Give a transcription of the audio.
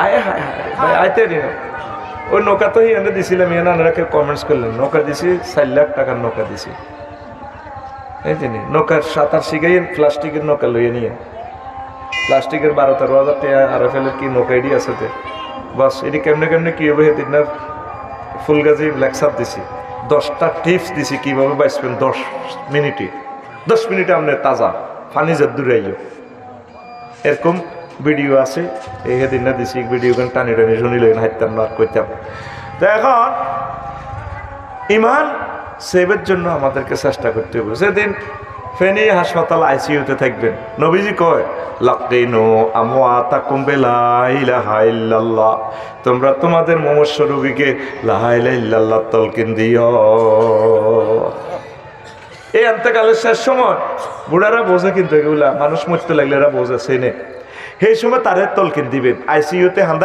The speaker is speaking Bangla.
আয় হায় হায় ভাই আইতে নি ওই নৌকা তো এনে দিছিলাম এনারা কেউ কমেন্টস করলেন নৌকা দিছি 4 লাখ টাকার নৌকা দিছি এই জিনি নৌকার সাঁতার শিখাই প্লাস্টিকের নৌকা লইয়ে নিয়ে প্লাস্টিকের 12-13 হাজার টাকা আর ফেলের কি নৌকা এডি আছে তে বাস এটি কেমনে কেমনে কি হবে সেদিন ফুলগাজি লেকচার দিছি 10টা টিপস দিছি কিভাবে বাঁচবেন 10 মিনিটে আপনি তাজা পানি যে দূরে এরকম ভিডিও আছে এই সেদিন না দিছি ভিডিও গান টানি টানি শুনিলেন হাইতাম না কইতাম তো এখন ইমান সেভের জন্য আমাদেরকে চেষ্টা করতে হবে সেদিন ফেনী হাসপাতাল আইসিইউতে থাকবেন নবীজি কয় লাকিনু আমওয়াতাকুম বিলা ইলাহা ইল্লাল্লাহ তোমরা তোমাদের মুমূর্ষু রোগীকে লা ইলাহা ইল্লাল্লাহ তালকিন দিও এই অন্তকালের শেষ সময় বুড়ারা বোঝে কিন্তু এগুলা মানুষ মরতে লাগলে এরা বোঝে সেনে সেই সময় তাদের তলকিন দিবেন আইসিইউতে হান্দাই